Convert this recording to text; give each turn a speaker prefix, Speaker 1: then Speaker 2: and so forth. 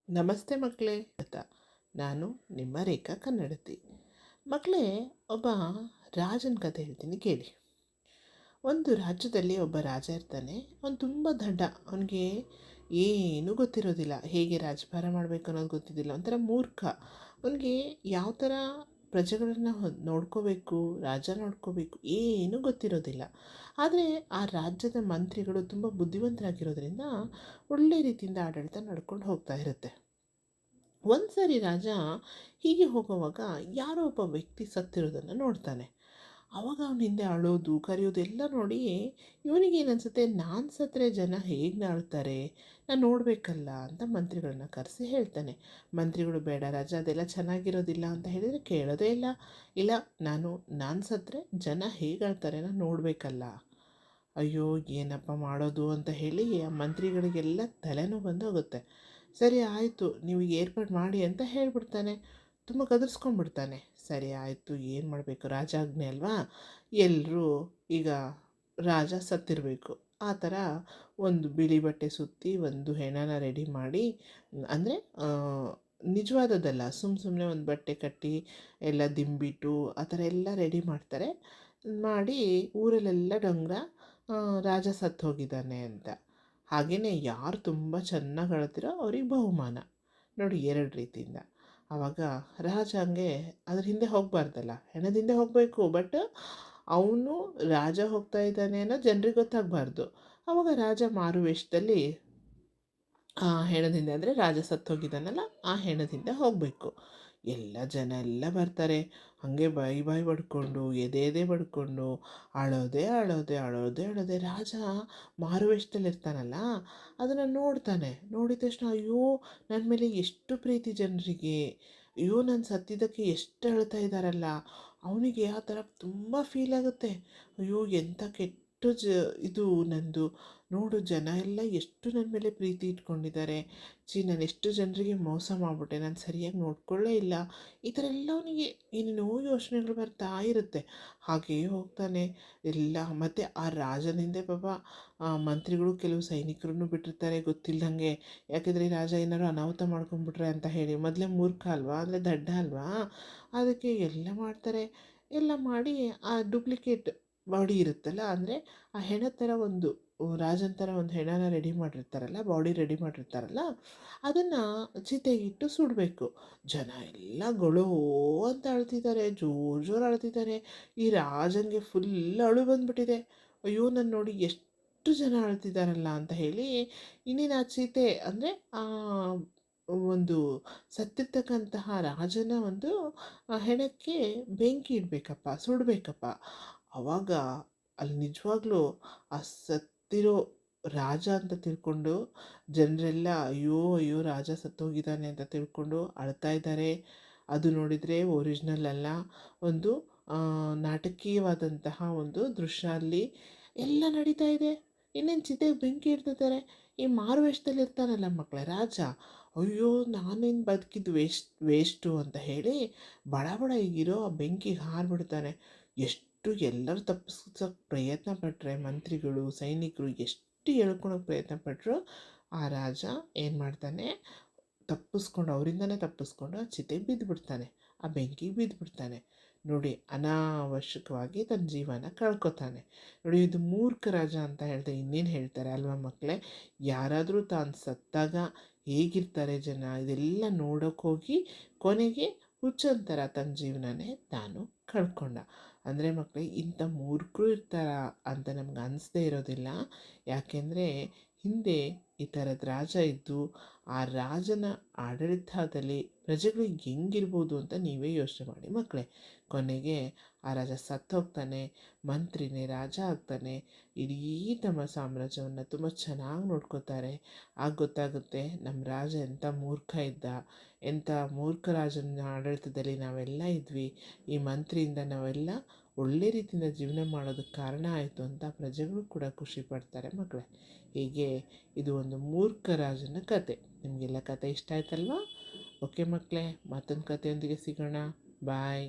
Speaker 1: ನಮಸ್ತೆ ಮಕ್ಕಳೇ ಅಂತ ನಾನು ನಿಮ್ಮ ರೇಖಾ ಕನ್ನಡತಿ. ಮಕ್ಕಳೇ, ಒಬ್ಬ ರಾಜನ ಕತೆ ಹೇಳ್ತೀನಿ ಕೇಳಿ. ಒಂದು ರಾಜ್ಯದಲ್ಲಿ ಒಬ್ಬ ರಾಜ ಇರ್ತಾನೆ. ಅವನು ತುಂಬ ದಡ್ಡ. ಅವನಿಗೆ ಏನೂ ಗೊತ್ತಿರೋದಿಲ್ಲ, ಹೇಗೆ ರಾಜಭಾರ ಮಾಡಬೇಕು ಅನ್ನೋದು ಗೊತ್ತಿದ್ದಿಲ್ಲ. ಒಂಥರ ಮೂರ್ಖ. ಅವನಿಗೆ ಯಾವ ಥರ ಪ್ರಜೆಗಳನ್ನು ನೋಡ್ಕೋಬೇಕು, ರಾಜ ನೋಡ್ಕೋಬೇಕು ಏನೂ ಗೊತ್ತಿರೋದಿಲ್ಲ. ಆದರೆ ಆ ರಾಜ್ಯದ ಮಂತ್ರಿಗಳು ತುಂಬ ಬುದ್ಧಿವಂತರಾಗಿರೋದ್ರಿಂದ ಒಳ್ಳೆ ರೀತಿಯಿಂದ ಆಡಳಿತ ನಡ್ಕೊಂಡು ಹೋಗ್ತಾ ಇರುತ್ತೆ. ಒಂದು ಸರಿ ರಾಜ ಹೀಗೆ ಹೋಗುವಾಗ ಯಾರೋ ಒಬ್ಬ ವ್ಯಕ್ತಿ ಸತ್ತಿರೋದನ್ನು ನೋಡ್ತಾನೆ. ಆವಾಗ ಅವನ ಹಿಂದೆ ಅಳೋದು ಕರೆಯೋದು ಎಲ್ಲ ನೋಡಿ ಇವನಿಗೆ ಏನನ್ಸುತ್ತೆ, ನಾನು ಸತ್ತರೆ ಜನ ಹೇಗೆ ಆಳ್ತಾರೆ, ನಾನು ನೋಡಬೇಕಲ್ಲ ಅಂತ ಮಂತ್ರಿಗಳನ್ನ ಕರೆಸಿ ಹೇಳ್ತಾನೆ. ಮಂತ್ರಿಗಳು, ಬೇಡ ರಾಜ, ಅದೆಲ್ಲ ಚೆನ್ನಾಗಿರೋದಿಲ್ಲ ಅಂತ ಹೇಳಿದರೆ ಕೇಳೋದೇ ಇಲ್ಲ. ಇಲ್ಲ, ನಾನು ಸತ್ತರೆ ಜನ ಹೇಗೆ ಆಳ್ತಾರೆ ನಾನು ನೋಡಬೇಕಲ್ಲ. ಅಯ್ಯೋ ಏನಪ್ಪ ಮಾಡೋದು ಅಂತ ಹೇಳಿ ಆ ಮಂತ್ರಿಗಳಿಗೆಲ್ಲ ತಲೆನೋವು ಬಂದು ಹೋಗುತ್ತೆ. ಸರಿ ಆಯಿತು, ನೀವು ಏರ್ಪಾಡು ಮಾಡಿ ಅಂತ ಹೇಳಿಬಿಡ್ತಾನೆ. ತುಂಬ ಗದರ್ಸ್ಕೊಂಡ್ಬಿಡ್ತಾನೆ. ಸರಿ ಆಯಿತು, ಏನು ಮಾಡಬೇಕು, ರಾಜಾಜ್ಞೆ ಅಲ್ವಾ. ಎಲ್ಲರೂ ಈಗ ರಾಜ ಸತ್ತಿರಬೇಕು. ಆ ಥರ ಒಂದು ಬಿಳಿ ಬಟ್ಟೆ ಸುತ್ತಿ ಒಂದು ಹೆಣನ ರೆಡಿ ಮಾಡಿ, ಅಂದರೆ ನಿಜವಾದದ್ದಲ್ಲ, ಸುಮ್ಮನೆ ಒಂದು ಬಟ್ಟೆ ಕಟ್ಟಿ ಎಲ್ಲ ದಿಂಬಿಟ್ಟು ಆ ಥರ ಎಲ್ಲ ರೆಡಿ ಮಾಡ್ತಾರೆ. ಮಾಡಿ ಊರಲ್ಲೆಲ್ಲ ಡೊಂಗರ ರಾಜ ಸತ್ತು ಹೋಗಿದ್ದಾನೆ ಅಂತ. ಹಾಗೆಯೇ ಯಾರು ತುಂಬ ಚೆನ್ನಾಗಿ ಅಳ್ತಿರೋ ಅವ್ರಿಗೆ ಬಹುಮಾನ. ನೋಡಿ, ಎರಡು ರೀತಿಯಿಂದ. ಆವಾಗ ರಾಜ ಹಂಗೆ ಅದ್ರ ಹಿಂದೆ ಹೋಗಬಾರ್ದಲ್ಲ, ಹೆಣದ ಹಿಂದೆ ಹೋಗಬೇಕು. ಬಟ್ ಅವನು ರಾಜ ಹೋಗ್ತಾ ಇದ್ದಾನೆ ಅನ್ನೋ ಜನರಿಗೆ ಗೊತ್ತಾಗಬಾರ್ದು. ಆವಾಗ ರಾಜ ಮಾರು ವೇಷದಲ್ಲಿ ಆ ಹೆಣದಿಂದ, ಅಂದರೆ ರಾಜ ಸತ್ತೋಗಿದ್ದಾನಲ್ಲ ಆ ಹೆಣದಿಂದ ಹೋಗಬೇಕು. ಎಲ್ಲ ಜನ ಎಲ್ಲ ಬರ್ತಾರೆ. ಹಾಗೆ ಬಾಯಿ ಬಡ್ಕೊಂಡು ಎದೆ ಬಡ್ಕೊಂಡು ಅಳೋದೆ ಅಳೋದೆ ಅಳೋದೆ ಅಳೋದೆ. ರಾಜ ಮಾರುವೇಷದಲ್ಲಿರ್ತಾನಲ್ಲ, ಅದನ್ನು ನೋಡ್ತಾನೆ. ನೋಡಿದ ತಕ್ಷಣ ಅಯ್ಯೋ, ನನ್ನ ಮೇಲೆ ಎಷ್ಟು ಪ್ರೀತಿ ಜನರಿಗೆ, ಅಯ್ಯೋ ನಾನು ಸತ್ತಿದ್ದಕ್ಕೆ ಎಷ್ಟು ಅಳ್ತಾ ಇದ್ದಾರಲ್ಲ. ಅವನಿಗೆ ಆ ಥರ ತುಂಬ ಫೀಲ್ ಆಗುತ್ತೆ. ಅಯ್ಯೋ ಎಂಥ ಕೆಟ್ಟ ಇದು ನಂದು, ನೋಡು ಜನ ಎಲ್ಲ ಎಷ್ಟು ನನ್ನ ಮೇಲೆ ಪ್ರೀತಿ ಇಟ್ಕೊಂಡಿದ್ದಾರೆ. ನಾನು ಎಷ್ಟು ಜನರಿಗೆ ಮೋಸ ಮಾಡಿಬಿಟ್ಟೆ, ನಾನು ಸರಿಯಾಗಿ ನೋಡ್ಕೊಳ್ಳೇ ಇಲ್ಲ. ಈ ಥರ ಎಲ್ಲ ಅವನಿಗೆ ಏನೇನೋ ಯೋಚನೆಗಳು ಬರ್ತಾ ಇರುತ್ತೆ. ಹಾಗೆಯೇ ಹೋಗ್ತಾನೆ ಎಲ್ಲ. ಮತ್ತು ಆ ರಾಜನಿಂದೆ ಪಾಪ ಮಂತ್ರಿಗಳು ಕೆಲವು ಸೈನಿಕರನ್ನು ಬಿಟ್ಟಿರ್ತಾರೆ ಗೊತ್ತಿಲ್ಲದಂಗೆ. ಯಾಕೆಂದರೆ ರಾಜ ಏನಾದ್ರು ಅನಾಹುತ ಮಾಡ್ಕೊಂಡ್ಬಿಟ್ರೆ ಅಂತ ಹೇಳಿ. ಮೊದಲೇ ಮೂರ್ಖ ಅಲ್ವಾ, ಅಂದರೆ ದಡ್ಡ ಅಲ್ವಾ, ಅದಕ್ಕೆ ಎಲ್ಲ ಮಾಡ್ತಾರೆ. ಎಲ್ಲ ಮಾಡಿ ಆ ಡೂಪ್ಲಿಕೇಟ್ ಬಾಡಿ ಇರುತ್ತಲ್ಲ, ಅಂದರೆ ಆ ಹೆಣ ಥರ ಒಂದು ರಾಜನ ಥರ ಒಂದು ಹೆಣನ ರೆಡಿ ಮಾಡಿರ್ತಾರಲ್ಲ, ಬಾಡಿ ರೆಡಿ ಮಾಡಿರ್ತಾರಲ್ಲ, ಅದನ್ನು ಚಿತೆಗಿಟ್ಟು ಸುಡಬೇಕು. ಜನ ಎಲ್ಲ ಗೊಳೋ ಅಂತ ಅಳ್ತಿದ್ದಾರೆ, ಜೋರು ಅಳ್ತಿದ್ದಾರೆ. ಈ ರಾಜನಿಗೆ ಫುಲ್ ಅಳು ಬಂದುಬಿಟ್ಟಿದೆ. ಅಯ್ಯೋ ನಾನು ನೋಡಿ ಎಷ್ಟು ಜನ ಅಳ್ತಿದ್ದಾರಲ್ಲ ಅಂತ ಹೇಳಿ ಇನ್ನೇನು ಆ ಚೀತೆ, ಅಂದರೆ ಆ ಒಂದು ಸತ್ತಿರ್ತಕ್ಕಂತಹ ರಾಜನ ಒಂದು ಹೆಣಕ್ಕೆ ಬೆಂಕಿ ಇಡಬೇಕಪ್ಪ, ಸುಡಬೇಕಪ್ಪ. ಆವಾಗ ಅಲ್ಲಿ ನಿಜವಾಗ್ಲೂ ಆ ಸತ್ತಿರೋ ರಾಜ ಅಂತ ತಿಳ್ಕೊಂಡು ಜನರೆಲ್ಲ ಅಯ್ಯೋ ಅಯ್ಯೋ ರಾಜ ಸತ್ತೋಗಿದ್ದಾನೆ ಅಂತ ತಿಳ್ಕೊಂಡು ಅಳ್ತಾ ಇದ್ದಾರೆ. ಅದು ನೋಡಿದರೆ ಒರಿಜಿನಲ್ ಅಲ್ಲ, ಒಂದು ನಾಟಕೀಯವಾದಂತಹ ಒಂದು ದೃಶ್ಯ ಅಲ್ಲಿ ಎಲ್ಲ ನಡೀತಾ ಇದೆ. ಇನ್ನೇನು ಚಿತೆಗೆ ಬೆಂಕಿ ಇಡ್ತಿದ್ದಾರೆ. ಈ ಮಾರುವೇಷದಲ್ಲಿ ಇರ್ತಾನಲ್ಲ ಮಕ್ಕಳೇ ರಾಜ, ಅಯ್ಯೋ ನಾನೇನು ಬದುಕಿದ್ದು ವೇಸ್ಟು ಅಂತ ಹೇಳಿ ಬಡ ಬಡ ಈಗಿರೋ ಆ ಬೆಂಕಿಗೆ ಹಾರಿಬಿಡ್ತಾನೆ. ಎಷ್ಟು ಎಲ್ಲರೂ ತಪ್ಪಿಸೋಕ್ಕೆ ಪ್ರಯತ್ನ ಪಟ್ಟರೆ, ಮಂತ್ರಿಗಳು ಸೈನಿಕರು ಎಷ್ಟು ಹೇಳ್ಕೊಳೋಕ್ಕೆ ಪ್ರಯತ್ನ ಪಟ್ಟರು, ಆ ರಾಜ ಏನು ಮಾಡ್ತಾನೆ, ಅವರಿಂದನೇ ತಪ್ಪಿಸ್ಕೊಂಡು ಆ ಚಿತೆಗೆ ಬಿದ್ದುಬಿಡ್ತಾನೆ, ಆ ಬೆಂಕಿಗೆ ಬಿದ್ದುಬಿಡ್ತಾನೆ. ನೋಡಿ, ಅನಾವಶ್ಯಕವಾಗಿ ತನ್ನ ಜೀವನ ಕಳ್ಕೊತಾನೆ. ನೋಡಿ, ಇದು ಮೂರ್ಖ ರಾಜ ಅಂತ ಹೇಳಿದೆ ಇನ್ನೇನು ಹೇಳ್ತಾರೆ ಅಲ್ವಾ ಮಕ್ಕಳೇ. ಯಾರಾದರೂ ತಾನು ಸತ್ತಾಗ ಹೇಗಿರ್ತಾರೆ ಜನ, ಇದೆಲ್ಲ ನೋಡೋಕ್ಕೋಗಿ ಕೊನೆಗೆ ಹುಚ್ಚಂತರ ತನ್ನ ಜೀವನನೇ ತಾನು ಕಳ್ಕೊಂಡ. ಅಂದರೆ ಮಕ್ಕಳೇ, ಇಂಥ ಮೂರ್ಖರು ಇರ್ತಾರ ಅಂತ ನಮ್ಗೆ ಅನಿಸ್ದೇ ಇರೋದಿಲ್ಲ. ಯಾಕೆಂದರೆ ಹಿಂದೆ ಈ ಥರದ ರಾಜ ಇದ್ದು ಆ ರಾಜನ ಆಡಳಿತದಲ್ಲಿ ಪ್ರಜೆಗಳು ಹೆಂಗಿರ್ಬೋದು ಅಂತ ನೀವೇ ಯೋಚನೆ ಮಾಡಿ ಮಕ್ಕಳೇ. ಕೊನೆಗೆ ಆ ರಾಜ ಸತ್ತು ಹೋಗ್ತಾನೆ, ಮಂತ್ರಿನೇ ರಾಜ ಆಗ್ತಾನೆ. ಇಡೀ ತಮ್ಮ ಸಾಮ್ರಾಜ್ಯವನ್ನು ತುಂಬ ಚೆನ್ನಾಗಿ ನೋಡ್ಕೋತಾರೆ. ಆಗ ಗೊತ್ತಾಗುತ್ತೆ ನಮ್ಮ ರಾಜ ಎಂಥ ಮೂರ್ಖ ಇದ್ದ, ಎಂಥ ಮೂರ್ಖ ರಾಜನ ಆಡಳಿತದಲ್ಲಿ ನಾವೆಲ್ಲ ಇದ್ವಿ. ಈ ಮಂತ್ರಿಯಿಂದ ನಾವೆಲ್ಲ ಒಳ್ಳೆ ರೀತಿಯಿಂದ ಜೀವನ ಮಾಡೋದಕ್ಕೆ ಕಾರಣ ಆಯಿತು ಅಂತ ಪ್ರಜೆಗಳು ಕೂಡ ಖುಷಿ ಪಡ್ತಾರೆ ಮಕ್ಕಳೇ. ಹೀಗೆ ಇದು ಒಂದು ಮೂರ್ಖ ರಾಜನ ಕತೆ. ನಿಮಗೆಲ್ಲ ಕತೆ ಇಷ್ಟ ಆಯ್ತಲ್ವಾ? ಓಕೆ ಮಕ್ಕಳೇ, ಮತ್ತೊಂದು ಕಥೆಯೊಂದಿಗೆ ಸಿಗೋಣ. ಬಾಯ್.